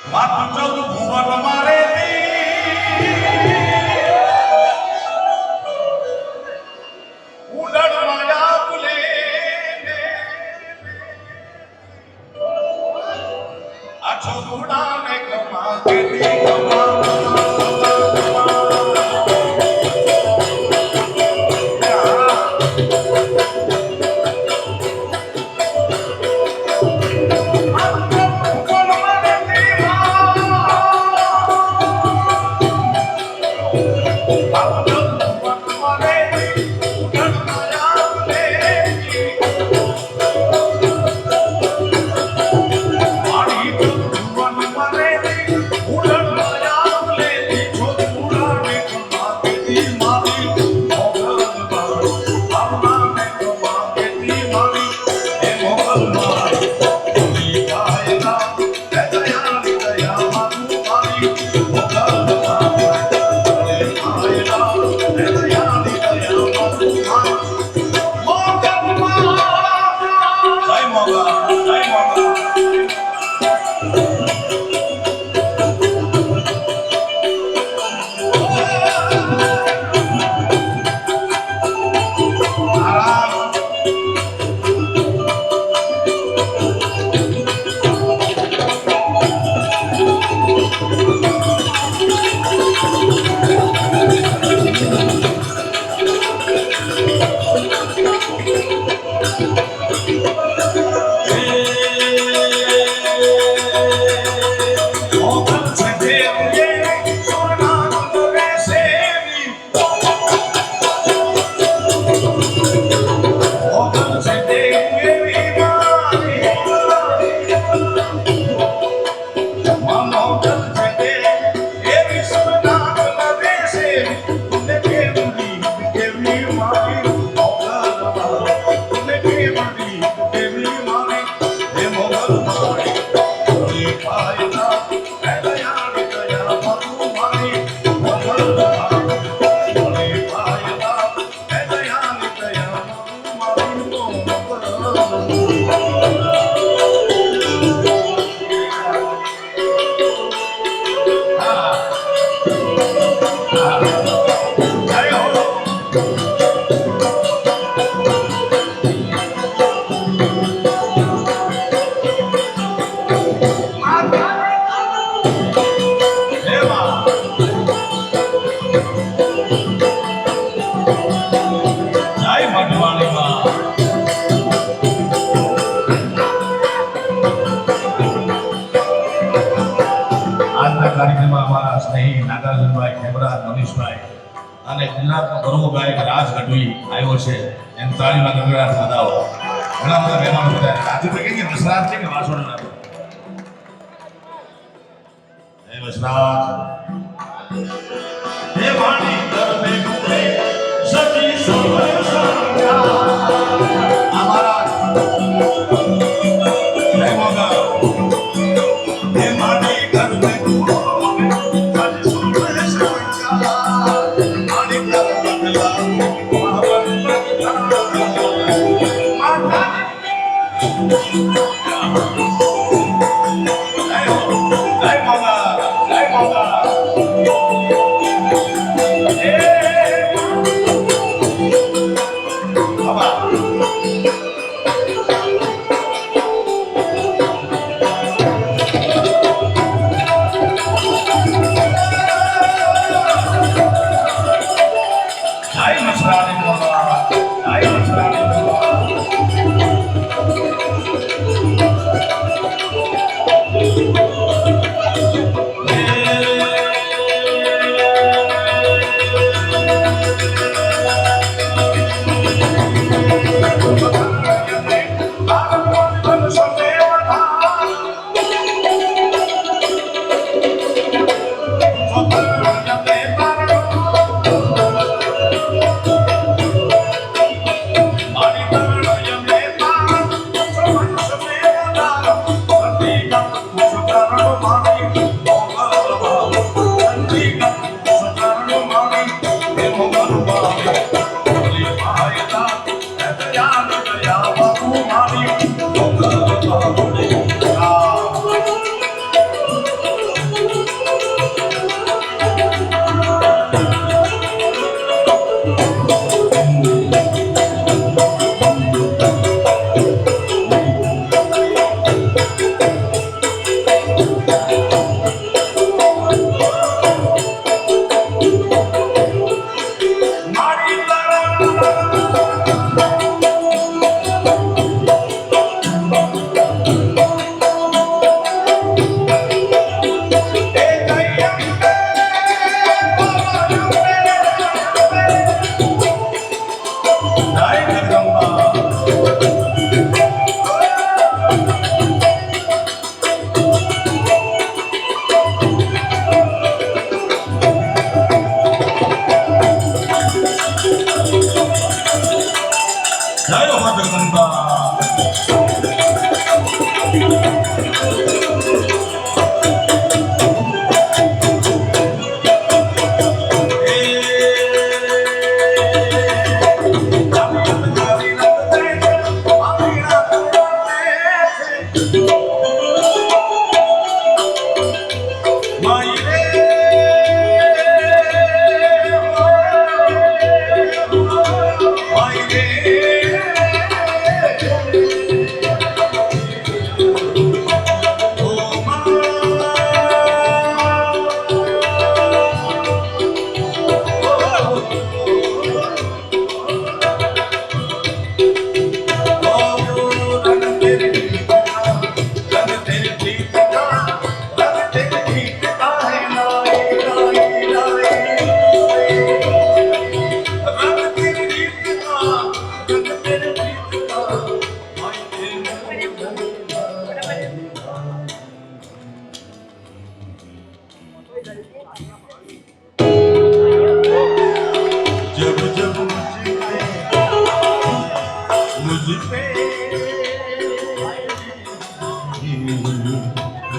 માતું ચૌદ ભુવન મારે ઉડણ માયા ભૂલે આછો ઉડાને કમા કે કમા કાર્યક્રમમાં અમારા સ્નેહી નાગાર્જુનભાઈ ખેમરાજ મનીષભાઈ અને ગુજરાતનો ગરવો ગાયક રાજ ગઢવી આવ્યો છે એમ તાળીમાં ગગડાટ વધાવો ઘણા બધા મહેમાનો બધા આજે તો કે વસરાજ છે કે વાસોડના હે વસરાજ હે વાણી કરને ગુણે સતી સવર સંગ્યા અમારા હે મોગા હે માટી કરને Hey, Mama!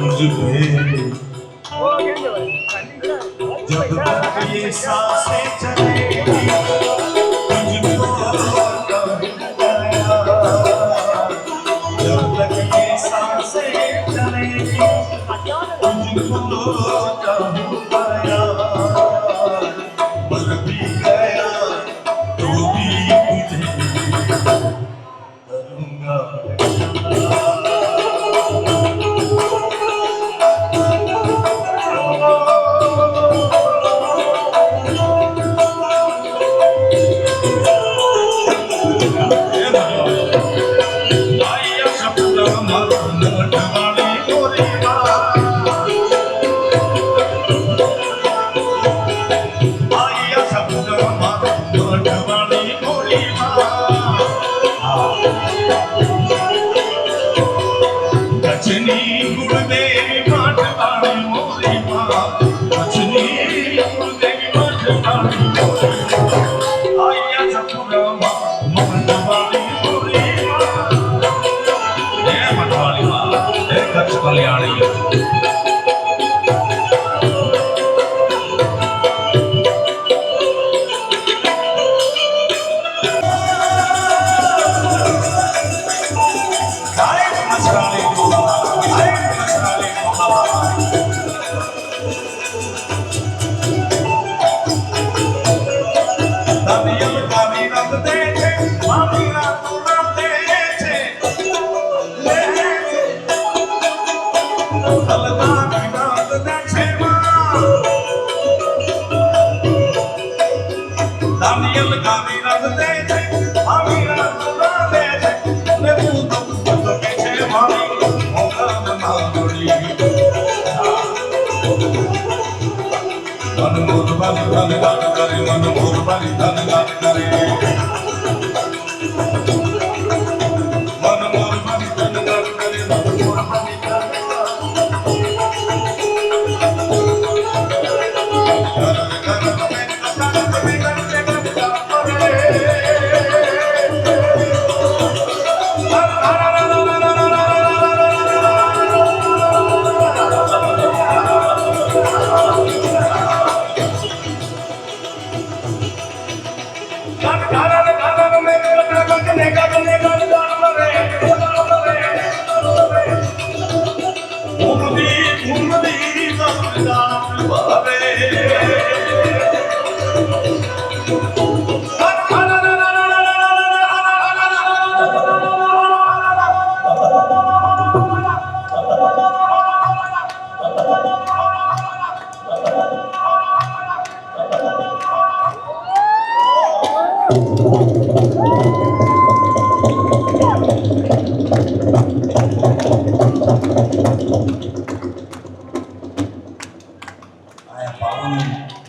तुझ पे जब तक ये सांसें चलेगी तुझको जब तक ये सांसें चलेगी तुझको चाहूंगा यार मर भी गया तो भी तुझे करूंगा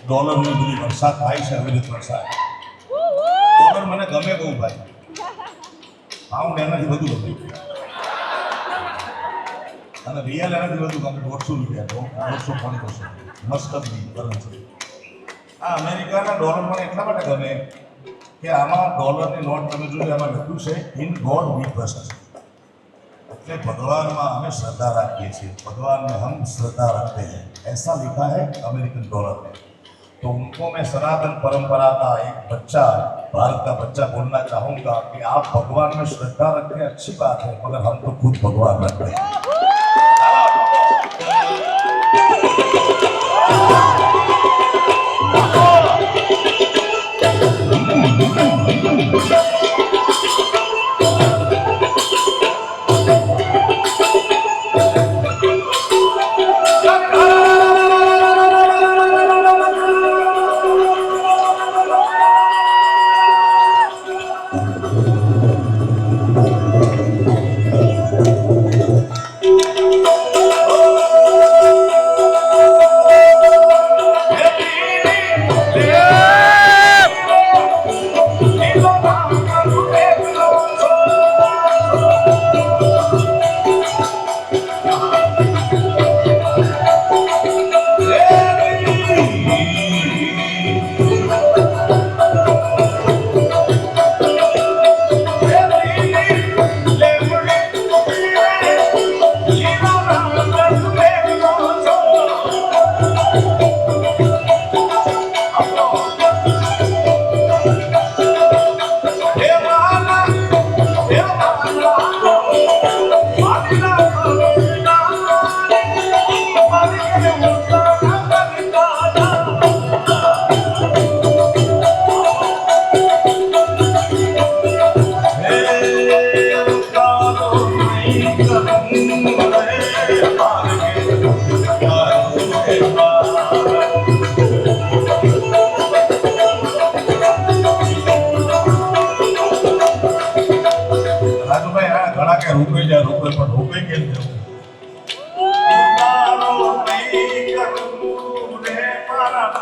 ડોલરની બધી વરસાદ થાય છે અવિરત વરસાદ ડોલર મને ગમે બહુ ભાઈ પાઉન્ડ એનાથી વધુ ગમે અને રિયલ એનાથી વધુ ગમે 150 રૂપિયા 150 મસ્કતની કરન્સી આ અમેરિકાના ડોલર મને એટલા માટે ગમે કે આમાં ડોલરની નોટ તમે જોયું એમાં લખ્યું છે ઇન ગોડ વી ટ્રસ્ટ એટલે ભગવાનમાં અમે શ્રદ્ધા રાખીએ છીએ भगवान में हम श्रद्धा रखते हैं ऐसा लिखा है अमेरिकन डॉलर में तो उनको मैं सनातन परंपरा का एक बच्चा भारत का बच्चा बोलना चाहूँगा कि आप भगवान में श्रद्धा रखें अच्छी बात है मगर हम तो खुद भगवान रखते हैं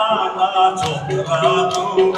ના છોકરા તું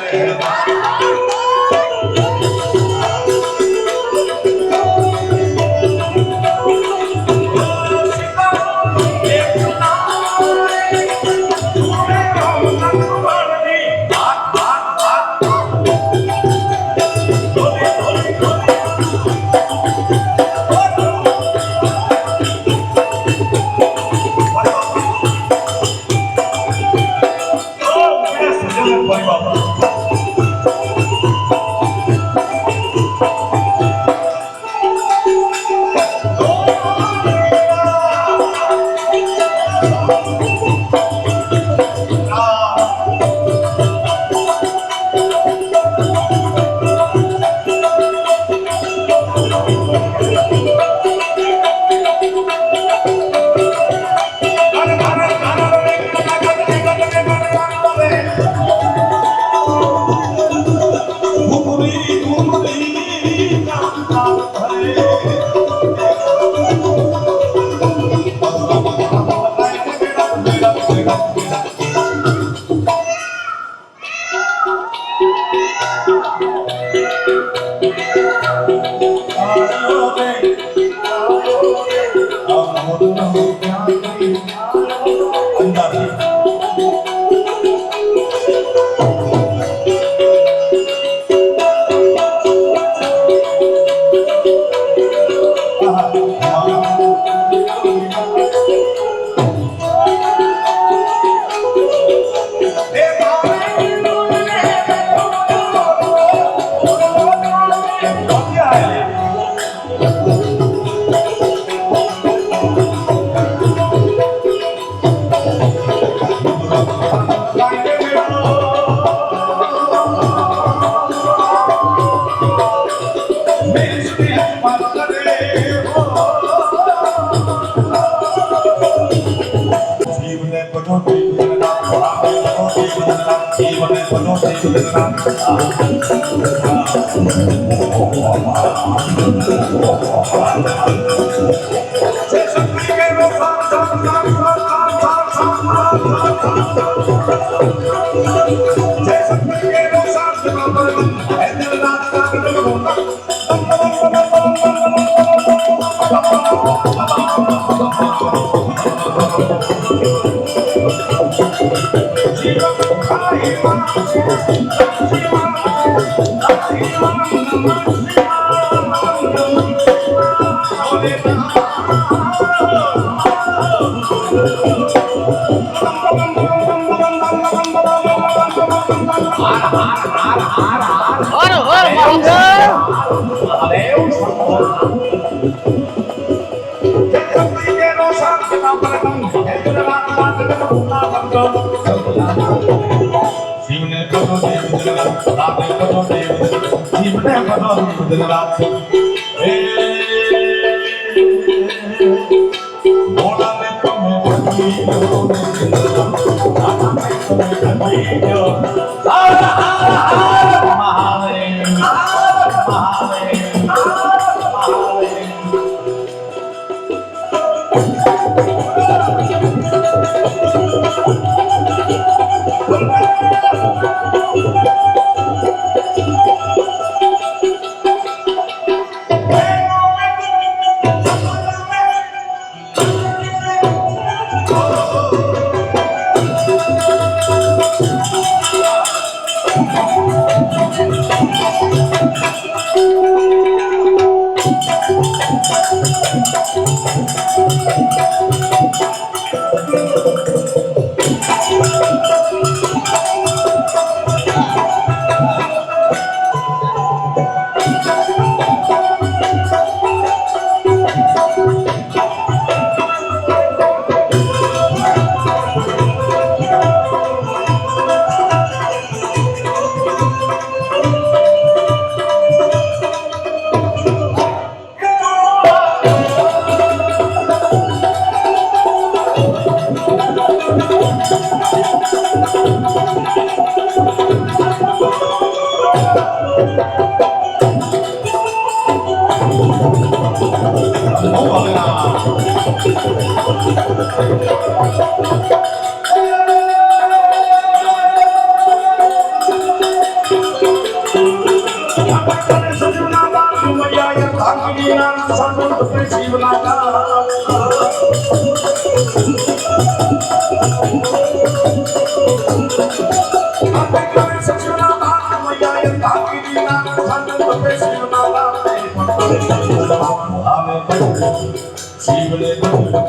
શિવને ભજ્યો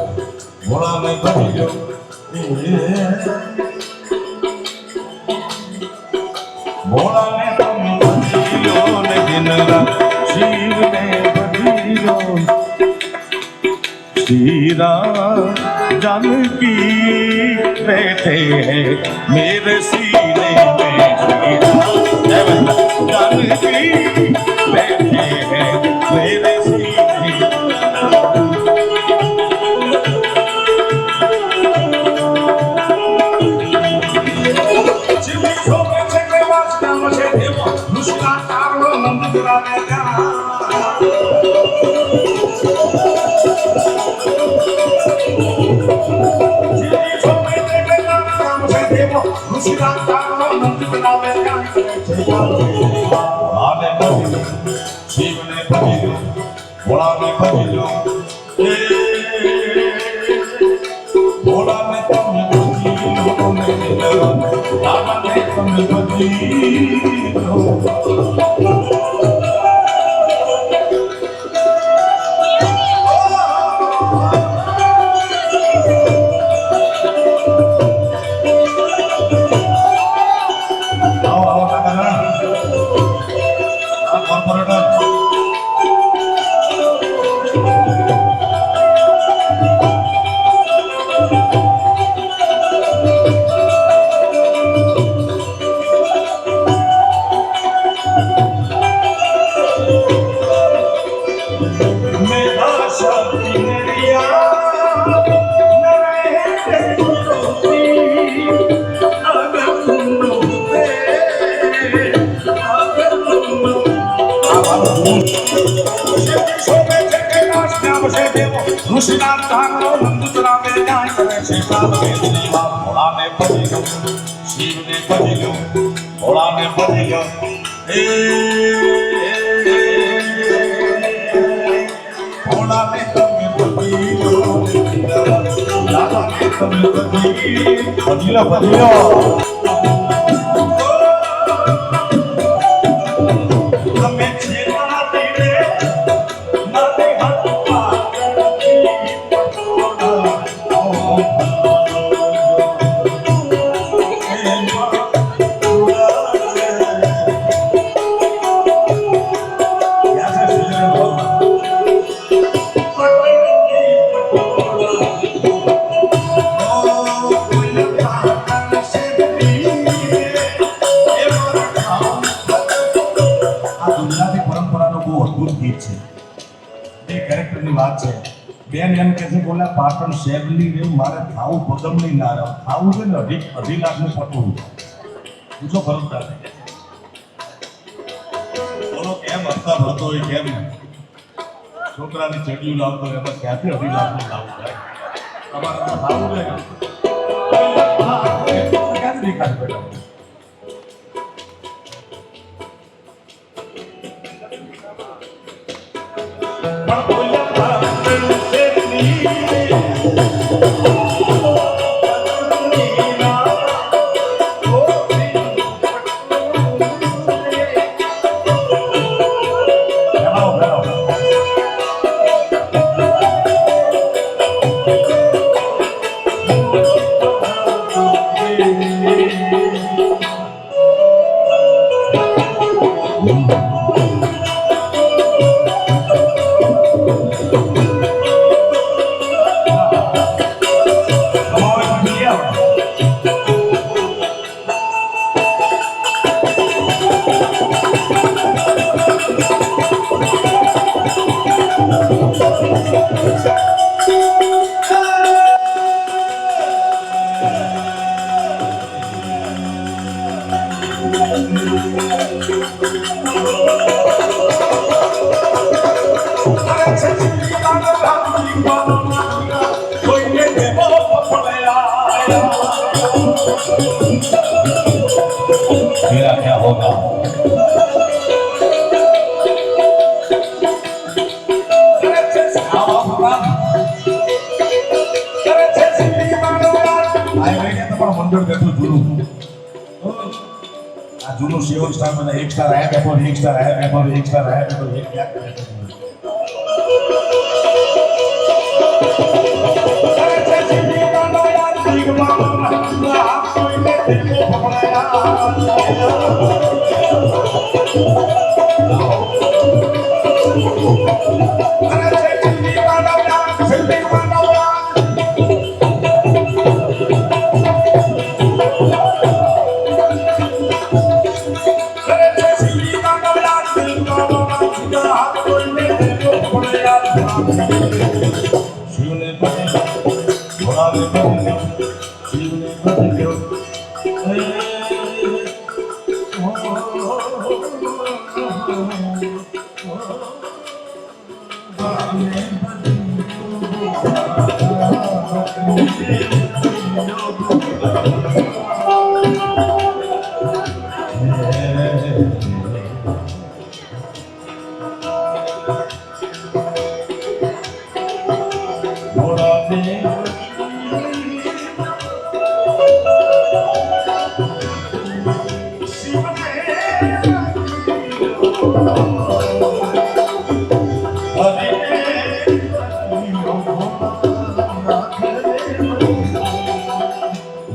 ભોળાને ભજ્યો ભોળાને તમે ભજ્યો ને દિન રાત શિવને ભજ્યો श्री राम जानकी बैठे हैं मेरे सीने में श्री राम जानकी बैठे हैं मेरे सीने શિવને ભજ્યો ભોળાને ભજ્યો ભોળાને તમે ભજ્યો રામને તમે ભજ્યો શિવને ભજ્યો ભોળાને ભજ્યો ભોળાને તમે ભજ્યો રાધાને તમે ભજ્યો ભજ્યો તમે છેડા દીવે નાતે હાથમાં વાત છે બેન એમ કે છે બોલા પાટણ શહેરની રેવ મારે ખાવું પગમની ના રહે ખાવું છે ને અઢી લાખનું પટવું પૂછો ફરજદાર બોલો કેમ હપ્તા ભરતો હોય કેમ છોકરાની ચડિયું લાવતો હોય એમાં ક્યાંથી 2.5 લાખનું લાવવું થાય તમારે તો ખાવું છે ક્યાંથી દેખાડ બેટા मेरा क्या होगा આ લઈને તમારું મંડળ કેટલું જૂનું આ જૂનું સેવન સ્ટાર મને એક સ્ટાર આયા પેપર એક સ્ટાર આયા પેપર એક સ્ટાર આયા પેપર એક લાખ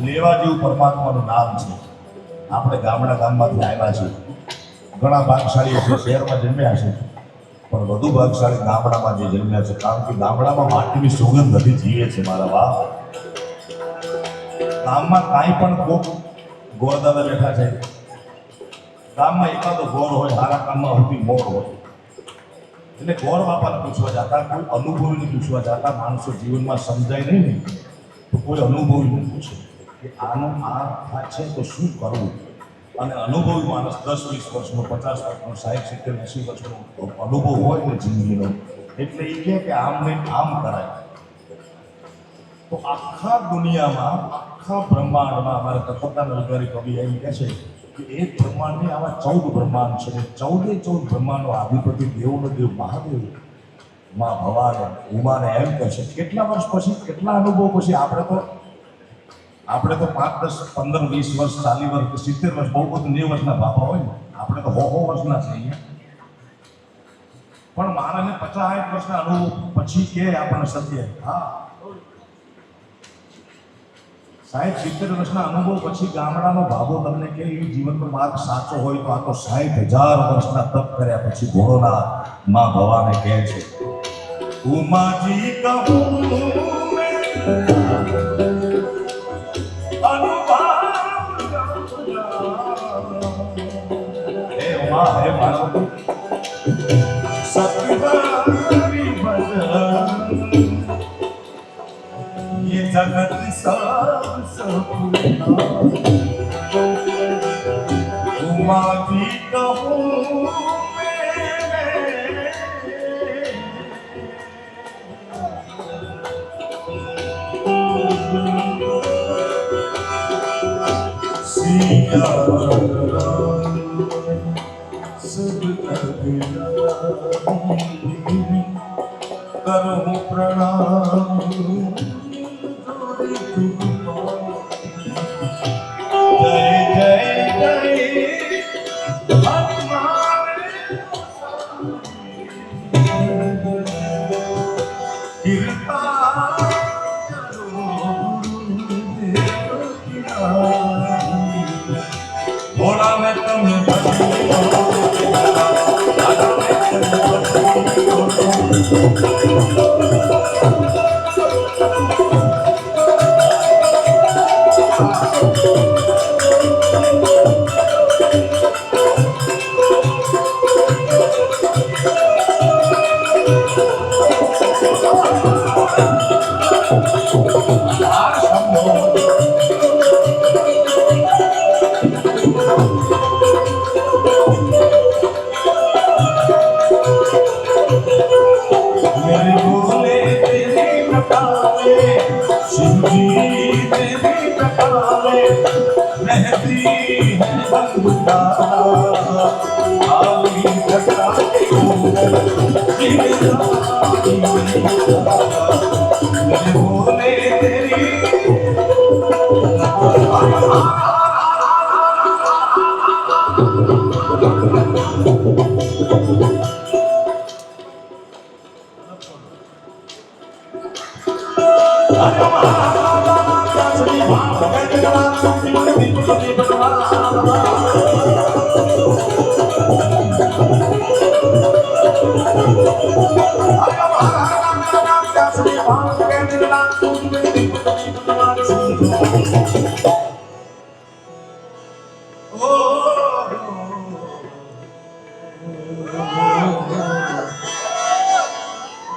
લેવા જેવું પરમાત્માનું નામ છે. આપણે ગામમાંથી આવ્યા છીએ. ઘણા ભાગશાળી છે શહેરમાં જન્મ્યા છે, પણ વધુ ભાગશાળી ગામડામાં જે જન્મ્યા છે, કારણ કે ગામડામાં માટીની સુગંધ હજી જીવે છે. મારા બાપ ગામમાં કાંઈ પણ કોક ગોરદાદા બેઠા છે, ગામમાં એકાદો ગોર હોય, સારા કામમાં હોતી મોર હોય, એટલે ગોર બાપાને પૂછવા જતા, કોઈ અનુભવીને પૂછવા જતા. માણસો જીવનમાં સમજાય નહીં ને તો કોઈ અનુભવીને પૂછે કે આનું આ છે તો શું કરવું. અને અનુભવી માણસ 10-20 વર્ષનો, 50 વર્ષનો, 60-70-80 વર્ષનો અનુભવ હોય ને જિંદગીનો, એટલે એ કહે કે આમ નહીં આમ કરાય. તો આખા દુનિયામાં, આખા બ્રહ્માંડમાં અમારે કથોતા નલકારી કવિ એમ કહે છે કે એક બ્રહ્માંડની આવા 14 બ્રહ્માંડ છે. 14 બ્રહ્માંડનો આધિપતિ દેવનો દેવ મહાદેવ, મા ભવાને, ઉમાને એમ કહે છે. કેટલા વર્ષ પછી, કેટલા અનુભવ પછી આપણે તો 5, 10, 15, 20 વર્ષ, 40 વર્ષ, 70 વર્ષ, બહુ બધું 90 વર્ષના બાપા હોય ને, આપણે તો 100 વર્ષના છે અહીંયા. પણ માણસને 50-60 વર્ષના અનુભવ પછી કે આપણને સત્ય, હા 60-70 વર્ષના અનુભવ પછી ગામડાનો ભાગો તમને કે એ જીવનનો માર્ગ સાચો હોય તો આ તો 60,000 વર્ષના તપ કર્યા પછી ભોળોનાથ મા ભવાને કહે છે, ઉમાજી કહું હે ઉમા, હે પાર્વતી, સતવારી ભજન ये जगत संपूर्ण उमाजी कहूँ सिया करूँ प्रणाम जय जय जय हनुमान कृपा करो भोला में तुम्हें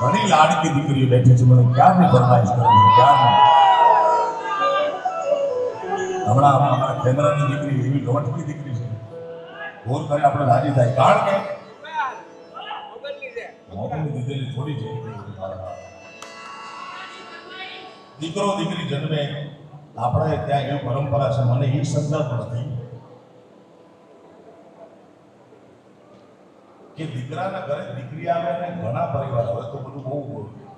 ઘણી લાડકી દીકરીઓ બેઠી છે, મને ક્યારની ફરમાઈશ કરે છે, ક્યારની. હમણાં અમારા કેમેરાની દીકરી એવી લોટકી દીકરી છે, ગોર કરે આપણે રાજી થાય, કારણ કે મોકલી દીધેલી થોડી છે. દીકરો દીકરી જન્મે આપણે ત્યાં એવી પરંપરા છે, મને એ સંદર્ભ નથી કે દીકરાના ઘરે દીકરી આવે અને ઘણા પરિવાર હવે તો બધું બહુ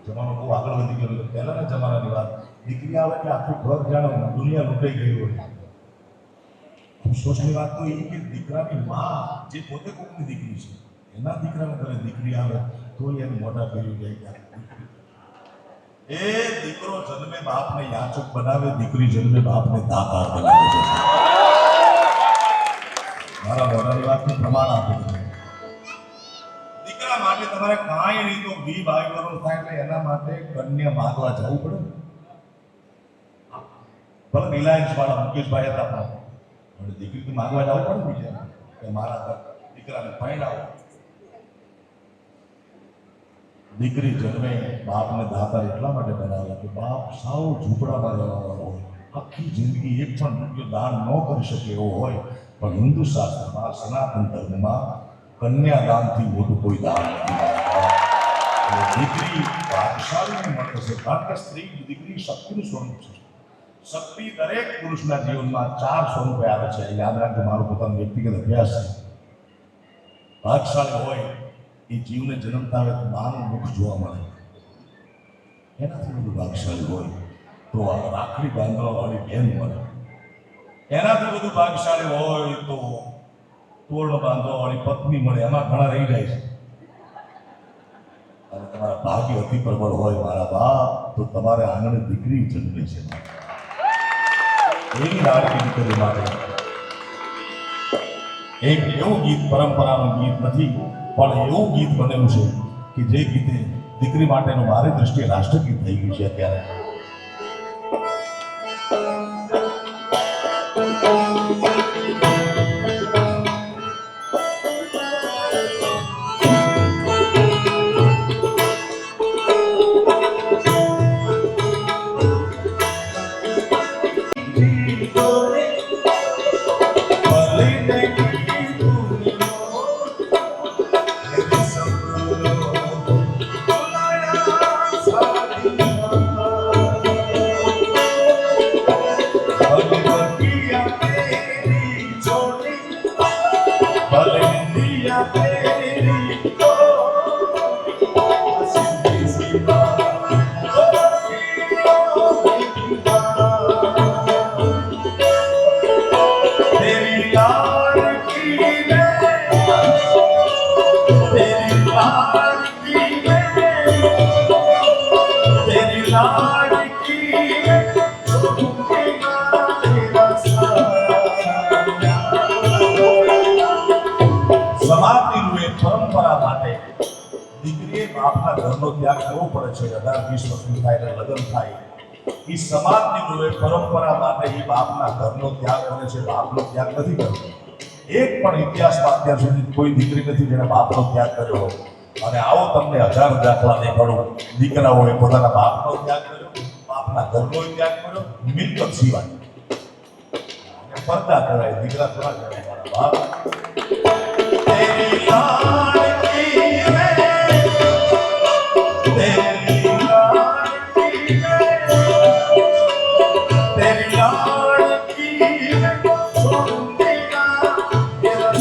જમાનો બહુ આગળ વધી ગયો છે. પહેલાના જમાનાની વાત, દીકરી આવે એટલે આખું ઘર જાણે દુનિયા લૂંટાઈ ગઈ હોય. અફસોસની વાત તો એ કે દીકરાની માં જે પોતે કોકની દીકરી છે, એના દીકરાના ઘરે દીકરી આવે તો એની મોટા કર્યું જાય. એ દીકરો જન્મે બાપને યાચક બનાવે, દીકરી જન્મે બાપને દાતાર બનાવે છે. મારા મોઢાની વાતનું પ્રમાણ આપું છું. દીકરા માટે તમારે કાંઈ નહીં તો 22 વર્ષ થાય એટલે એના માટે કન્યા માંગવા જવું પડે. ભલે રિલાયન્સ વાળા મુકેશભાઈ હતા પણ દીકરી તો માંગવા જવું પડે બીજા કે મારા દીકરાને પરણાવો. દીકરી જન્મે બાપને દાતાર એટલા માટે બનાવે કે બાપ સાવ ઝૂંપડામાં રહેવાવાળો હોય, આખી જિંદગી એક પણ રૂપિયો દાન ન કરી શકે એવો હોય, પણ હિન્દુ શાસ્ત્રમાં સનાતન ધર્મમાં કન્યાદાનથી મોટું કોઈ દાન નથી. દીકરી ભાગ્યશાળીને મળે છે, કારણ કે સ્ત્રી દીકરી શક્તિનું સ્વરૂપ છે. શક્તિ દરેક પુરુષના જીવનમાં 4 સ્વરૂપે આવે છે. યાદ રાખજો, મારો પોતાનો વ્યક્તિગત અભ્યાસ છે. ભાગ્યશાળી હોય એ જીવને જન્મતા હોય તો માનું મુખ જોવા મળે. એનાથી બધું ભાગ્યશાળી હોય તો આ રાખડી બાંધવાવાળી બહેન મળે. એનાથી બધું ભાગ્યશાળી હોય તો તોરણ બાંધવાવાળી પત્ની મળે. એમાં ઘણા રહી જાય છે. અને તમારા ભાગ્ય અતિ પ્રબળ હોય મારા બાપ તો તમારે આંગણે દીકરી જન્મે છે. એવી લાડકી દીકરી માટે એક એવું ગીત, પરંપરાનું ગીત નથી પણ એવું ગીત બનેલું છે કે જે ગીતે દીકરી માટેનું મારી દ્રષ્ટિએ રાષ્ટ્રગીત થઈ ગયું છે અત્યારે. પરંપરા માટે દીકરીએ બાપના ઘરનો ત્યાગ કરવો પડે છે. 18-20 વર્ષની થાય એટલે લગ્ન થાય. એ સમાજની રૂએ પરંપરા માટે એ બાપના ઘરનો ત્યાગ કરે છે, બાપનો ત્યાગ નથી કરતો. એક પણ ઇતિહાસમાં અત્યાર સુધી કોઈ દીકરી નથી જેને બાપનો ત્યાગ કર્યો. અને આવો તમને 1000 દાખલા દેખાડું. દીકરાઓએ પોતાના બાપનો ત્યાગ કર્યો, બાપના ઘરનો ત્યાગ કર્યો, મિલકત સિવાય. પડદા કરાય, દીકરા થોડા કરાય મારા બાપ. તેરી લાડકી મે તેરી લાડકી મે તેરી લાડકી મે છોડુંગી ના તેરા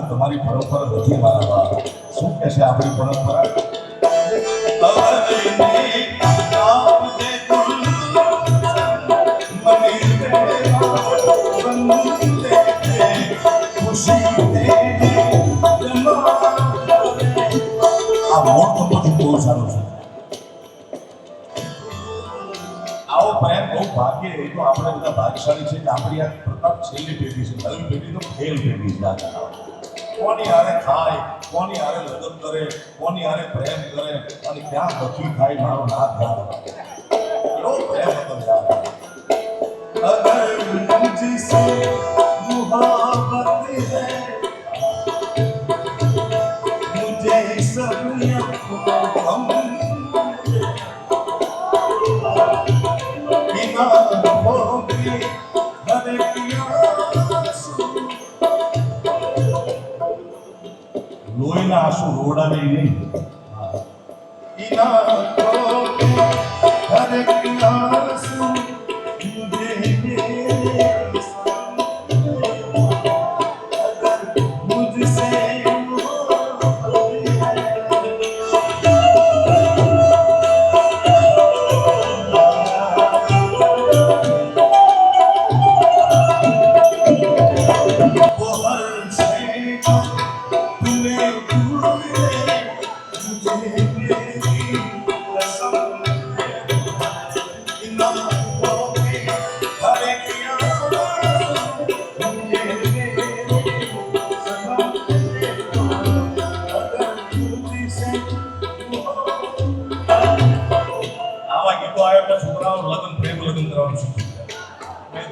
તમારી પરંપરા નથી મારા બાપ શું કહેશે આપણી પરંપરા આ મોટો પછી બહુ સારો છે આવો પ્રેમ બહુ ભાગ્ય એ તો આપણે બધા ભાગ્યશાળી છે કે આપણી આ પ્રતાપ છેલ્લી પેઢી છે નવી પેઢી તો ખેલ પેઢી છે કોની હારે ખાય કોની હારે લગ્ન કરે કોની હારે પ્રેમ કરે અને ક્યાં દખી ખાય મારો ના ધ્યાન એવો પ્રેમ હતો યાર અગર મુझसे मुहब्बत है मुझे सब हम बिना होगी हर લોહીના આંસુ રોડાવે નહીં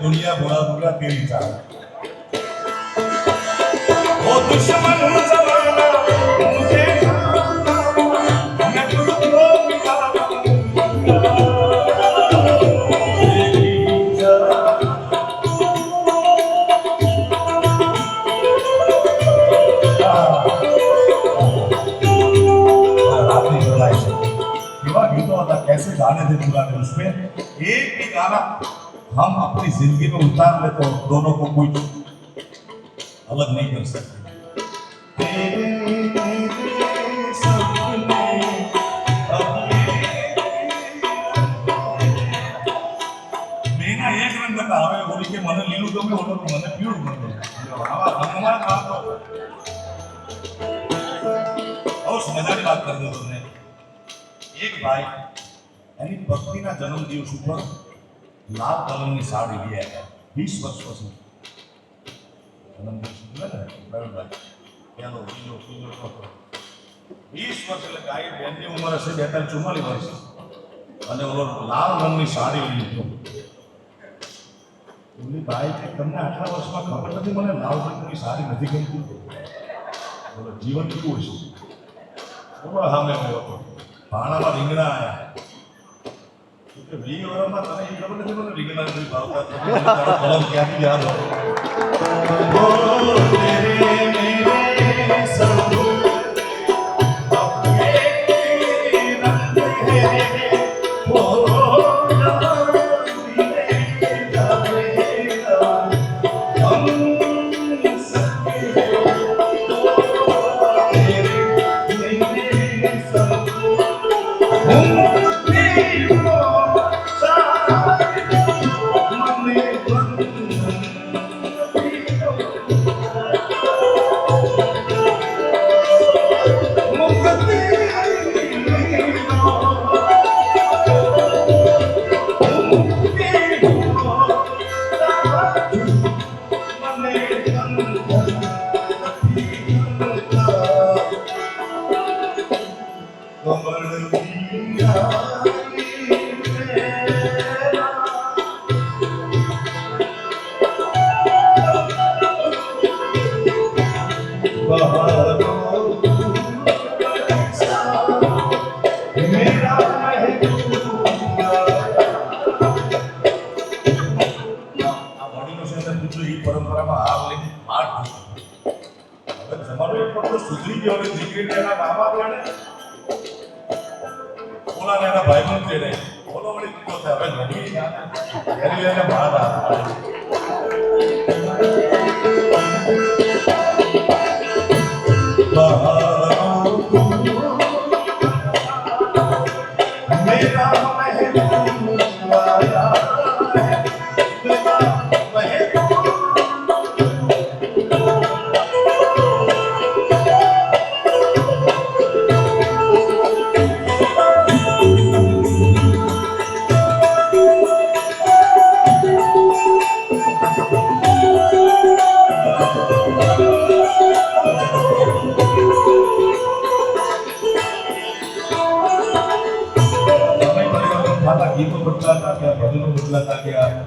દુનિયા ભોળા ભોળા તેરી ચાલે दुश्मन जमाना मुझे मैं तुझको गीतों था कैसे गाने थे पुराने उसमें एक भी गाना हम अपनी जिंदगी में उतार ले तो दोनों को कोई अलग नहीं कर सकते तेरे सपने મેના એક રંગ હતા હવે ઓલી કે મને લીલું ગમે ઓલો કે મને પીળું ગમે આવા રંગમાં વાતો બહુ મજાની વાત કરી દો તમને એક ભાઈ એની પત્નીના જન્મદિવસ ઉપર લાલ કલરની સાડી લઈ આવ્યા 20 વર્ષ પછી જન્મદિવસ એટલે ને બરાબર પેલો બીજો ત્રીજો ચોથો 20 વર્ષ એટલે ગાય બેનની ઉંમર હશે 42-44 વર્ષ અને ઓલો લાલ રંગની સાડી લઈ લીધો ઓલી ભાઈ કે તમને આટલા વર્ષમાં ખબર નથી મને લાલ રંગની સાડી નથી ગમતી બોલો જીવન કેવું છે બોલો હા મેં હતો ભાણામાં રીંગણા આવ્યા કે 20 વર્ષમાં તને એ ખબર નથી મને રીંગણા નથી ભાવતા કલમ ક્યાંથી યાદ હોય પરંપરામાં હાર લઈને પાઠ હવે તમારો એક પણ સુધરી ગયો હવે દીકરીને એના બાબા જોડે ઓલાને એના ભાઈબંધ જોડે ઓલો વળી દીકરો થાય હવે ઘણી ઘેરી લઈને બહાર આવે ગીતો બદલાતા ગયા ભજનો બદલાતા ગયા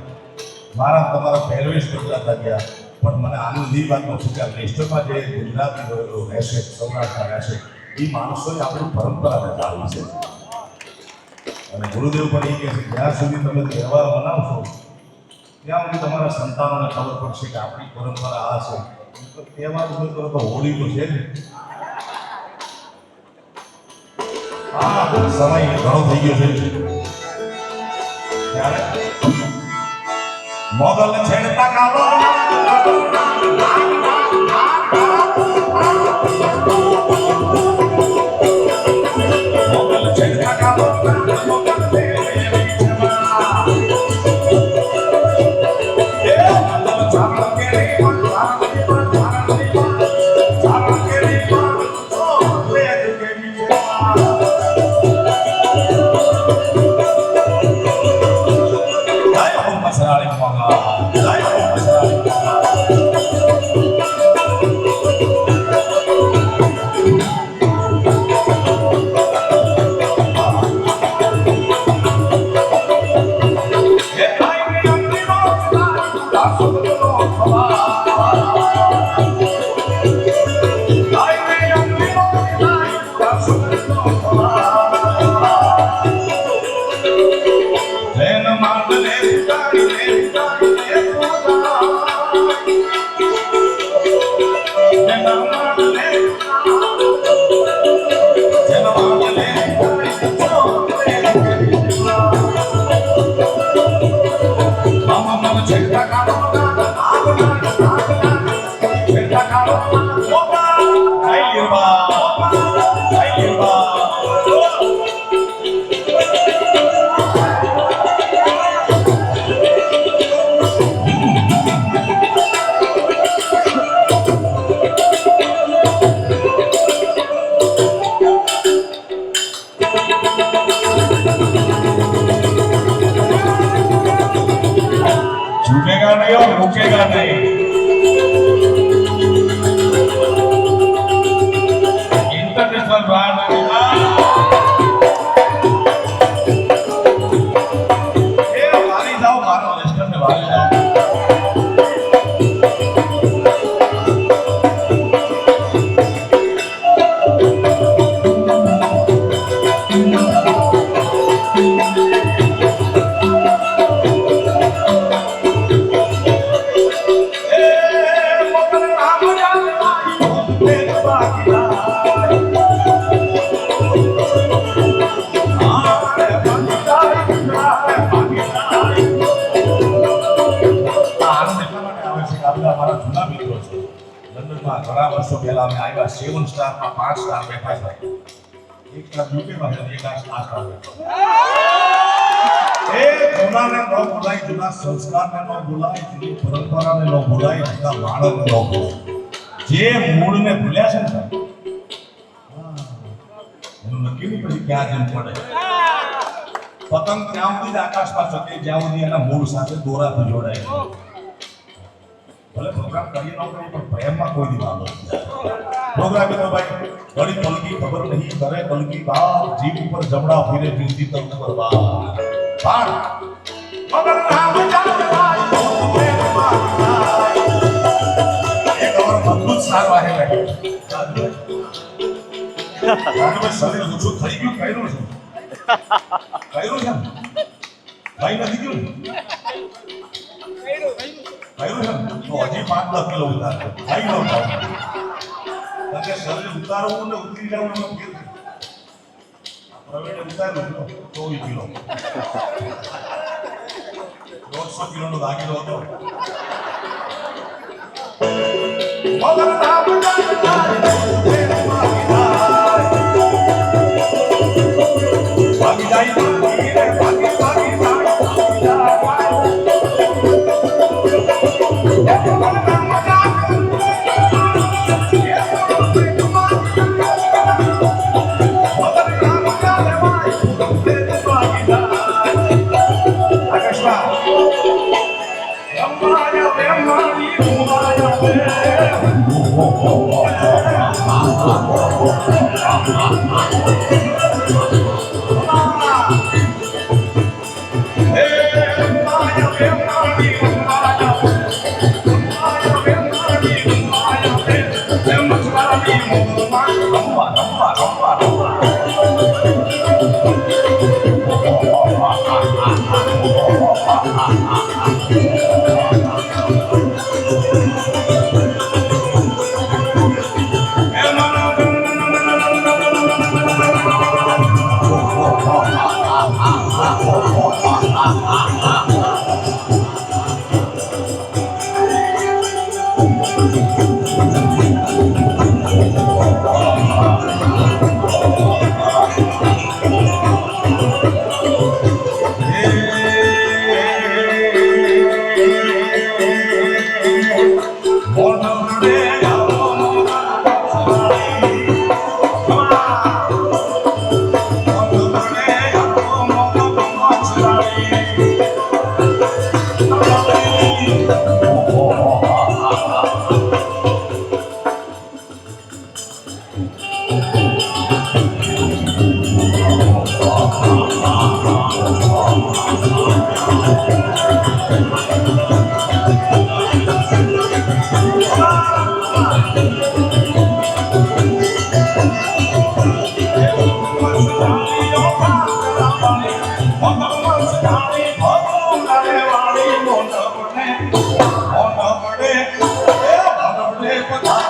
મારા તમારા પહેરવેશ બદલાતા ગયા પણ મને આનંદની વાતનો છે કે વેસ્ટર્નમાં જે ગુજરાતી રહેશે સૌરાષ્ટ્રમાં રહેશે એ માણસોએ આપણી પરંપરાને જાળવી છે અને ગુરુદેવ પણ એ કહે છે જ્યાં સુધી તમે તહેવાર મનાવશો ત્યાં સુધી તમારા સંતાનોને ખબર પડશે કે આપણી પરંપરા આ છે તો તહેવાર ઉજવ કરો તો હોળી તો છે ને હા સમય ઘણો થઈ ગયો છે Mughal છેડતા કાલો Mughal છેડતા કાલો Mughal Assalamualaikum warahmatullahi wabarakatuh. झुकेगा नहीं और रुकेगा नहीं। इंटरनेशनल ब्रांड वाली जाओ मारो वेस्टर्न में वाली जाओ। ઘણા વર્ષો પહેલા અમે આવ્યા 7 સ્ટારમાં 5 સ્ટાર બેઠા હતા એક સ્ટાર યુકેમાં છે એક આ સ્ટાર બેઠો એ જૂનાને ન ભૂલાય જૂના સંસ્કારને ન ભૂલાય જૂની પરંપરાને ન ભૂલાય જૂના માણસને ન ભૂલાય જે મૂળને ભૂલ્યા છે ને એનું નક્કી નહીં પછી ક્યાં જેમ પડે પતંગ ત્યાં સુધી જ આકાશમાં શકે જ્યાં સુધી એના મૂળ સાથે દોરાથી જોડાય ભલે પ્રોગ્રામ કરીએ ન કરીએ પણ પ્રેમમાં કોઈ દી વાંધો પ્રોગ્રામ તો ભાઈ ઘડી પલકી ખબર નહીં કરે પલકી બાપ જીવ ઉપર જમણા ફીરે જીવતી તર ઉપર બાપ પણ મગર નામ જાણવાય એક ઓર મજબૂત સારવા હે ભાઈ શરીર ઓછું થઈ ગયું કર્યું છે ભાઈ નથી ગયું ભાઈ તો હજી 5-10 કિલો ઉતાર ભાઈ નો કારણ કે શરીર ઉતારવું ને ઉતરી જવું એનો ફેર પ્રવીણે ઉતાર્યું 24 કિલો 150 કિલો નો દાગીનો હતો મગર નામ ભાગી જાય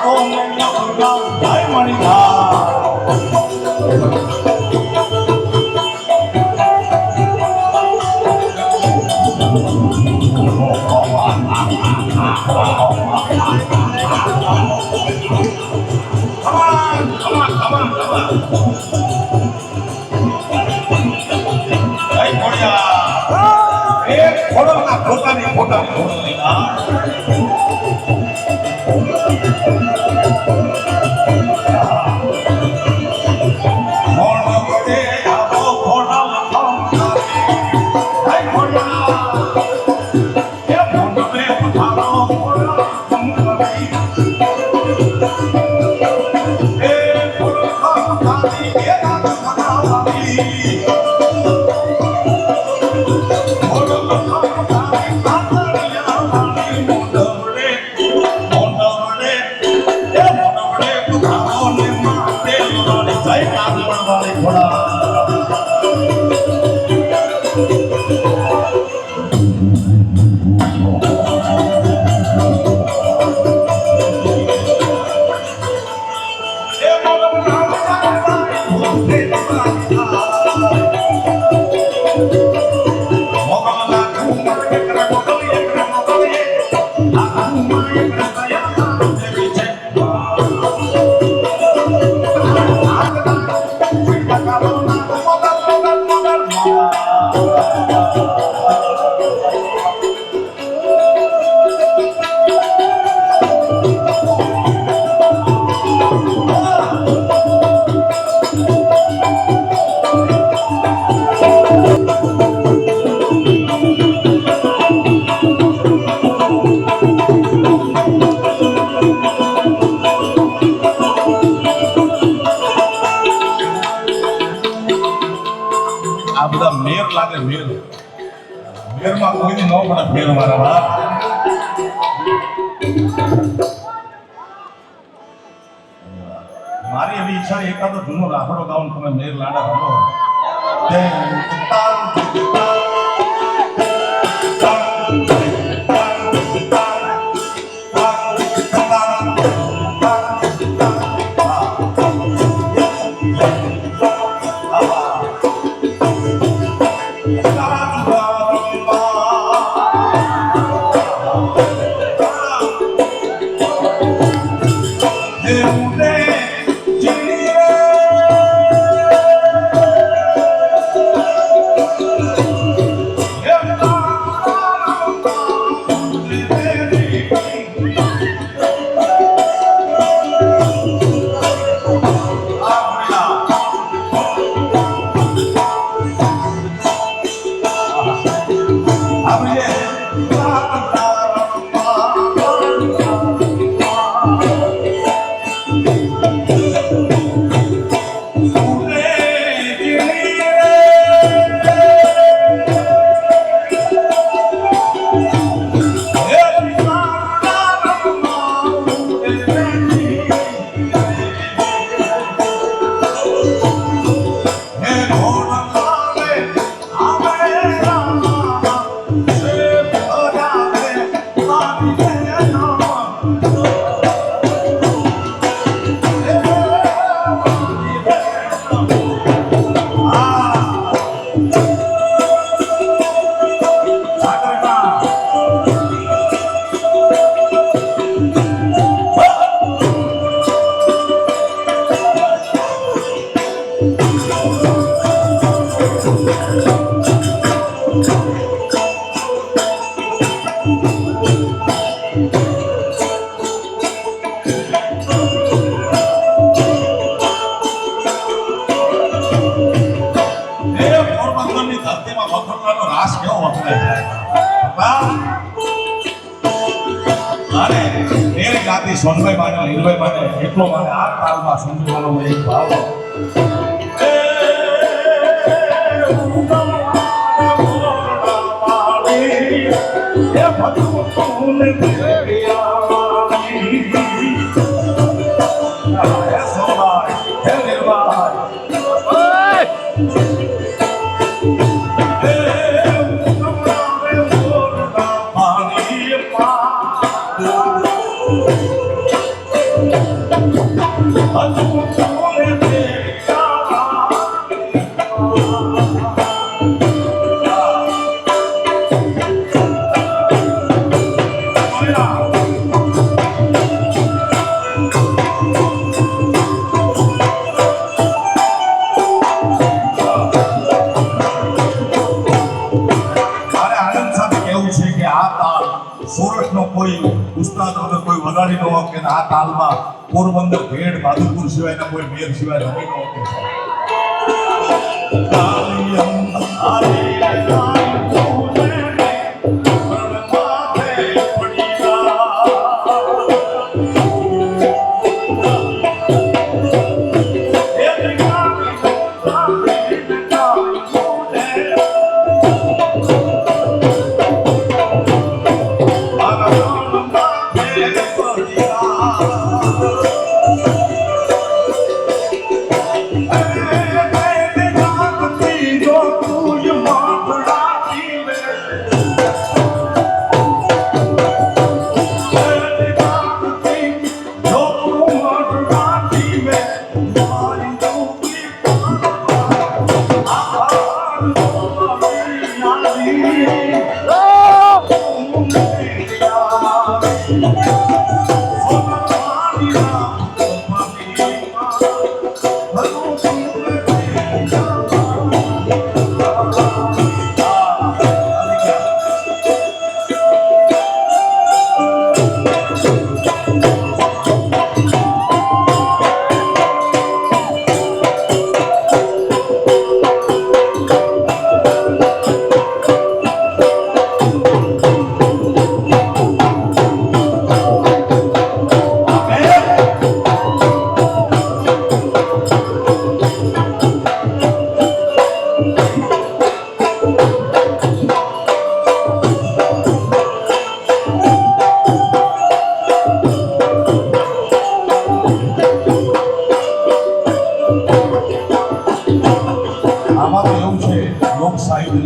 તારો ને નવરાવ જય મણિધા મારી એવી ઈચ્છા એકાદો જૂનો રાફડો ગાઉન તમે મેર લાડા રમો સોનભાઈ માને લીલભાઈ માને એટલો માને આ કાળમાં સંજવાનો એક ભાવ મારે આનંદ સાથે કહેવું છે કે આ તાલ સોરઠનો કોઈ ઉસ્તાદ વગર કોઈ વગાડી ન શકે ને આ તાલમાં પોરબંદર ભેડ માધુપુર સિવાયના કોઈ મેર સિવાય રમી ન શકે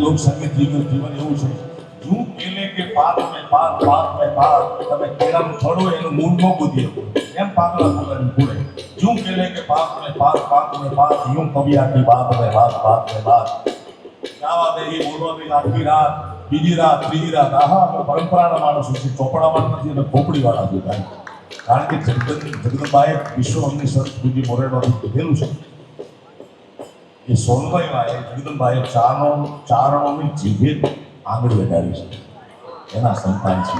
लोक संगीत जीवन जीवन એવું છે यूं કેલે કે પાત મે તમે કેળાનું છોડો એનું મૂળ નો બુદ્ધિ એમ પાગલા પોતાની પૂરે यूं કેલે કે પાત મે यूं કવિયા की बात में बात क्या बात है ये बोलवा में आखી રાત બીજી રાત ત્રીજી રાત આહા પરંપરાના માણસો છે ચોપડાવાળા નથી અને ખોપડીવાળા છે કારણ કે જગદંબાએ વિશ્વ અગ્નિ સંસ્કૃતિ મોરેડોથી કીધેલું છે એ સોનભાઈ જગદંબાએ ચારણોની જીભે આંગળી લગાવી છે એના સંતાન છે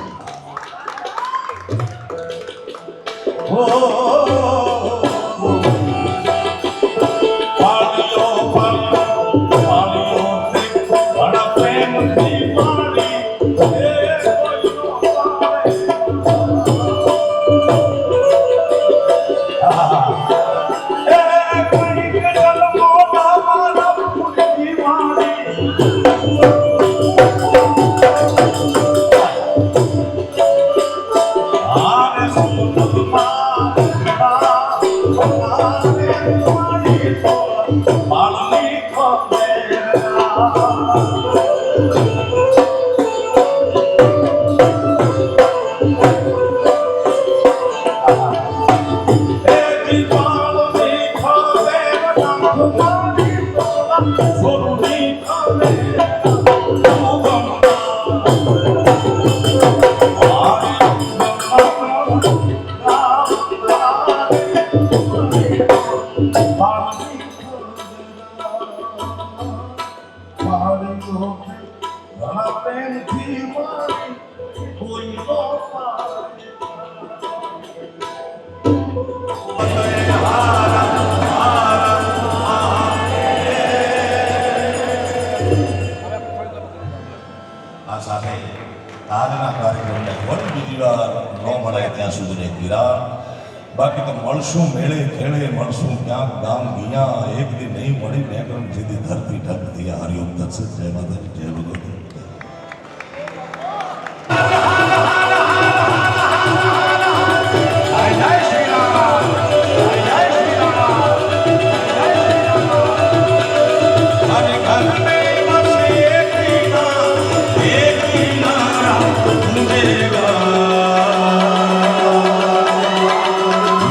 बाकी तो मलशू मेले खेले मलशू क्या गाम गिया एक दिन नहीं मड़ी मैक्रम सीधी धरती ढक दिया हरिओम तत्सत जय माता जय भगवती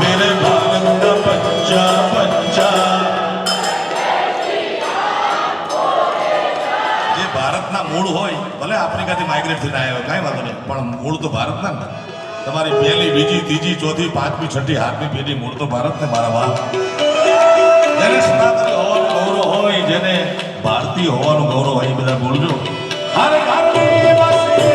मेरे भारत का સાઈડથી ના આવ્યો કાંઈ વાંધો નહીં પણ મૂળ તો ભારતના ને તમારી પહેલી બીજી ત્રીજી ચોથી પાંચમી છઠ્ઠી હાથમી પેઢી મૂળ તો ભારત ને મારા બાપ જેને સનાતન હોવાનું ગૌરવ હોય જેને ભારતીય હોવાનું ગૌરવ હોય એ બધા બોલજો હરે ઘરની વસે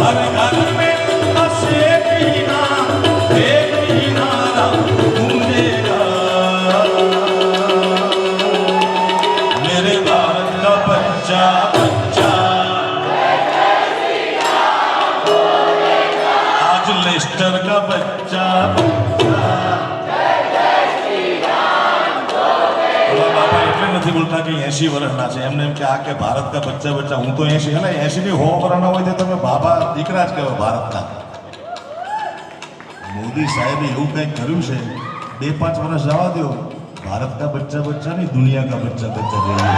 હર ઘર મેં बसे बिना एक किनारा घूमेगा मेरे भारत का बच्चा बच्चा आज लेस्टर का बच्चा બાપા એટલે નથી બોલતા કે 80 વર્ષના છે એમને એમ કે આ કે ભારત કા બચ્ચા બચ્ચા હું તો 80 એટલે 80 ની 100 વર્ષના હોય તો તમે બાબા દીકરા જ કહેવાય ભારતના મોદી સાહેબે એવું કંઈક કર્યું છે 2-5 વર્ષ જવા દો ભારત કા બચ્ચા બચ્ચા નહીં દુનિયા કા બચ્ચા બચ્ચા થઈ ગયું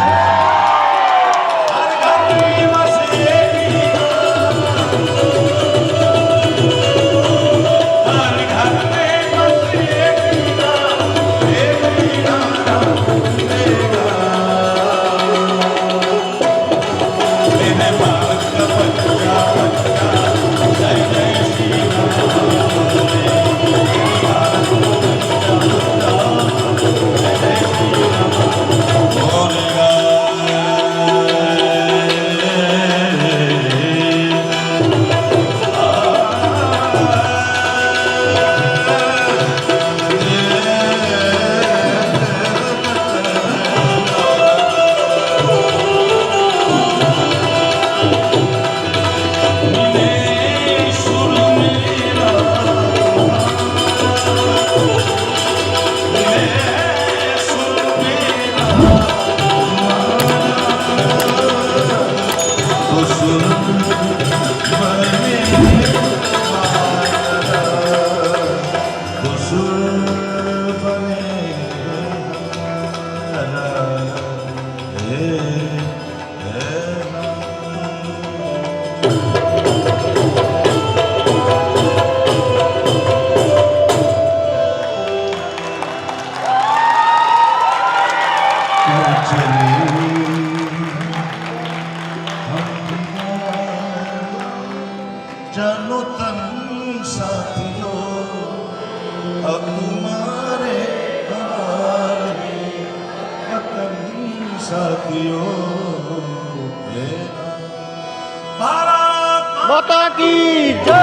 जानो तन साथियों अब तुम्हारे हमारे वतन साथियों भारत माता की जय।